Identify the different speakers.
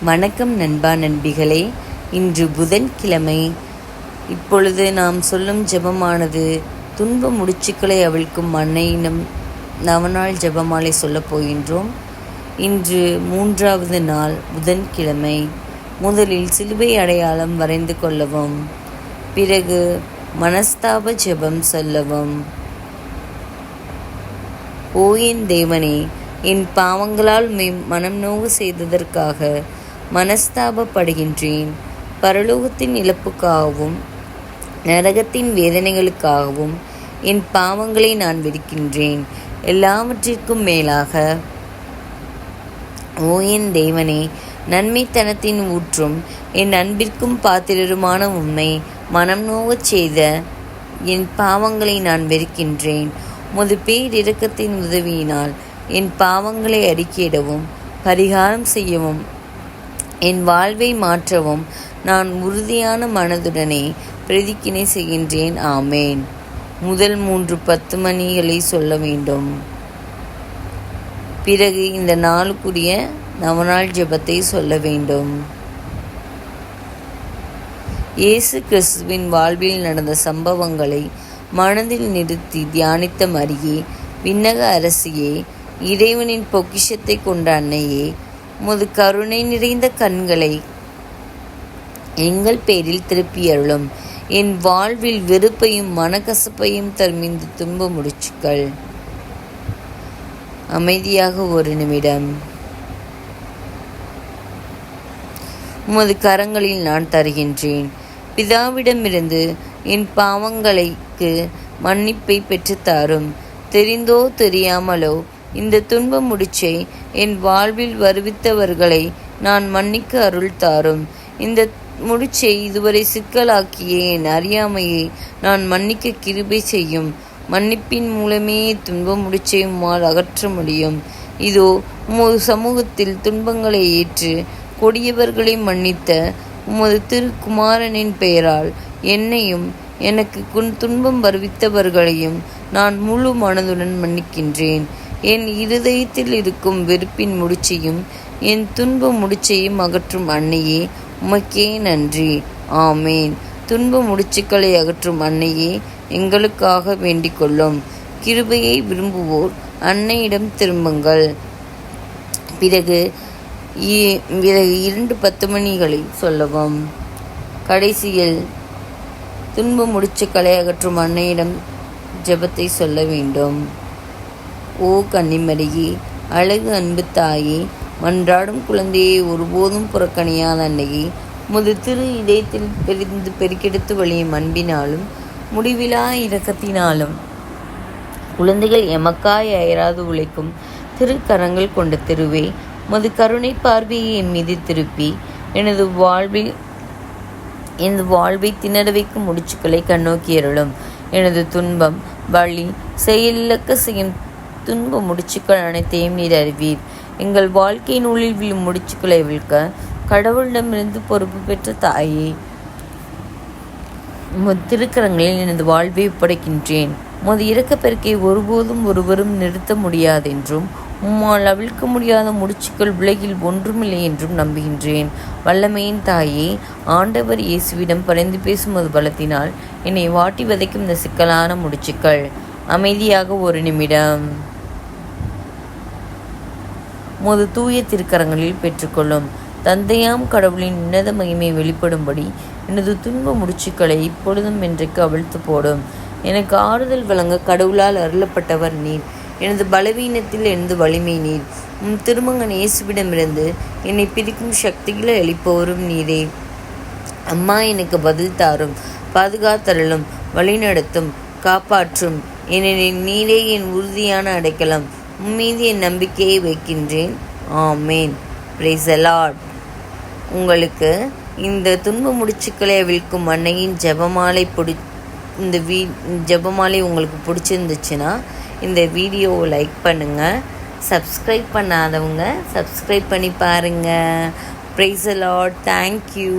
Speaker 1: வணக்கம் நண்பா நண்பிகளே. இன்று புதன்கிழமை. இப்பொழுது நாம் சொல்லும் ஜெபமானது துன்ப முடிச்சுக்களை அவிழ்க்கும் அன்னையினம் நவநாள் ஜெபமாலை சொல்லப் போகின்றோம். இன்று 3வது நாள் புதன்கிழமை. முதலில் சிலுவை அடையாளம் வரைந்து கொள்ளவும். பிறகு மனஸ்தாப ஜெபம் சொல்லவும். ஓ என் தேவனே, என் பாவங்களால் மனம் நோவு செய்ததற்காக மனஸ்தாபப்படுகின்றேன். பரலோகத்தின் இழப்புக்காகவும் நரகத்தின் வேதனைகளுக்காகவும் என் பாவங்களை நான் வெறுக்கின்றேன். எல்லாவற்றிற்கும் மேலாக ஓ என் தேவனே, நன்மைத்தனத்தின் ஊற்றும் என் அன்பிற்கும் பாத்திரருமான உண்மை மனம் நோவச் செய்த என் பாவங்களை நான் வெறுக்கின்றேன். உமது பேரிரக்கத்தின் உதவியினால் என் பாவங்களை அறிக்கையிடவும் பரிகாரம் செய்யவும் என் வாழ்வை மாற்றவும் நான் உறுதியான மனதுடனே பிரதிக்கினை செய்கின்றேன். ஆமேன். முதல் 10 மணிகளை சொல்ல வேண்டும். பிறகு இந்த நாளுக்குரிய நவநாள் ஜெபத்தை சொல்ல வேண்டும். இயேசு கிறிஸ்துவின் வாழ்வில் நடந்த சம்பவங்களை மனதில் நிறுத்தி தியானித்த மரியே, விண்ணக அரசியே, இறைவனின் பொக்கிஷத்தை கொண்ட அன்னையே, உமது கருணை நிறைந்த கண்களை எங்கள் பேரில் திருப்பியருளும். என் வாழ்வில் வெறுப்பையும் மனக்கசப்பையும் தரும் இந்த துன்ப முடிச்சுக்கள் அமைதியாக ஒரு நிமிடம். உமது கரங்களில் நான் தருகின்றேன். பிதாவிடமிருந்து என் பாவங்களுக்கு மன்னிப்பை பெற்றுத்தாரும். தெரிந்தோ தெரியாமலோ இந்த துன்ப முடிச்சை என் வாழ்வில் வருவித்தவர்களை நான் மன்னிக்க அருள் தாரும். இந்த முடிச்சை இதுவரை சிக்கலாக்கிய என் அறியாமையை நான் மன்னிக்க கிருபை செய்யும். மன்னிப்பின் மூலமே துன்ப முடிச்சை உம்மால் அகற்ற முடியும். இதோ உமது சமூகத்தில் துன்பங்களை ஏற்று கொடியவர்களை மன்னித்த உமது திருக்குமாரனின் பெயரால் என்னையும் எனக்கு துன்பம் வருவித்தவர்களையும் நான் முழு மனதுடன் மன்னிக்கின்றேன். என் இருதயத்தில் இருக்கும் வெறுப்பின் முடிச்சையும் என் துன்ப முடிச்சையும் அகற்றும் அன்னையே, உமக்கே நன்றி. ஆமேன். துன்ப முடிச்சுக்களை அகற்றும் அன்னையே, எங்களுக்காக வேண்டிக் கொள்ளும். கிருபையை விரும்புவோர் அன்னையிடம் திரும்புங்கள். பிறகு 2 10 மணிகளை சொல்லவும். கடைசியில் துன்ப முடிச்சுக்களை அகற்றும் அன்னையிடம் ஜெபத்தை சொல்ல வேண்டும். ஓ கன்னிமரியே, அழகு அன்பு தாயே, மன்றாடும் குழந்தையை ஒருபோதும் புறக்கணியாத அன்னையே, உமது திரு இதயத்தில் பெருக்கெடுத்து வழியும் அன்பினாலும் முடிவிலா இரக்கத்தினாலும் குழந்தைகள் எமக்காய் அயராது உழைக்கும் திருக்கரங்கள் கொண்ட திருவே, உமது கருணை பார்வையை என் மீது திருப்பி எனது வாழ்வை திணற வைக்கும் முடிச்சுக்களை கண்ணோக்கி அருளும். எனது துன்பம், வலி, செயலிழக்க செய்யும் துன்ப முடிச்சுக்கள் அனைத்தையும் நீர் அறிவீர். எங்கள் வாழ்க்கை நூலில் விழும் முடிச்சுக்களை விழ்க்க கடவுளிடமிருந்து பொறுப்பு பெற்ற தாயே, உமது திருக்கரங்களில் எனது வாழ்வை ஒப்படைக்கின்றேன். உமது இரக்கப்பெருக்கை ஒருபோதும் ஒருவரும் நிறுத்த முடியாதென்றும் உம்மால் அவிழ்க்க முடியாத முடிச்சுக்கள் உலகில் ஒன்றுமில்லை என்றும் நம்புகின்றேன். வல்லமையின் தாயே, ஆண்டவர் இயேசுவிடம் பரிந்து பேசும் அது பலத்தினால் என்னை வாட்டி வதைக்கும் இந்த சிக்கலான முடிச்சுக்கள் அமைதியாக ஒரு நிமிடம். உமது தூய திருக்கரங்களில் பெற்றுக்கொள்ளும். தந்தையாம் கடவுளின் உன்னத மகிமை வெளிப்படும்படி எனது துன்ப முடிச்சுக்களை இப்பொழுதும் என்றைக்கு அவிழ்த்து போடும். எனக்கு ஆறுதல் வழங்க கடவுளால் அருளப்பட்டவர் நீர். எனது பலவீனத்தில் எனது வலிமை நீர். திருமகன் இயேசுவிடமிருந்து என்னை பிரிக்கும் சக்திகளை அளிப்பவரும் நீரே. அம்மா, எனக்கு பதில் தாரும், பாதுகாத்தருளும், வழிநடத்தும், காப்பாற்றும். நீரே என் உறுதியான அடைக்கலம். உம்மீது என் நம்பிக்கையை வைக்கின்றேன். ஆமேன். Praise the Lord. உங்களுக்கு இந்த துன்ப முடிச்சுக்களை அவிழ்க்கும் அன்னையின் ஜெபமாலை ஜெபமாலை உங்களுக்கு பிடிச்சிருந்துச்சுன்னா இந்த வீடியோவை லைக் பண்ணுங்கள். சப்ஸ்கிரைப் பண்ணாதவங்க சப்ஸ்கிரைப் பண்ணி பாருங்கள். Price the Lord. தேங்க்யூ.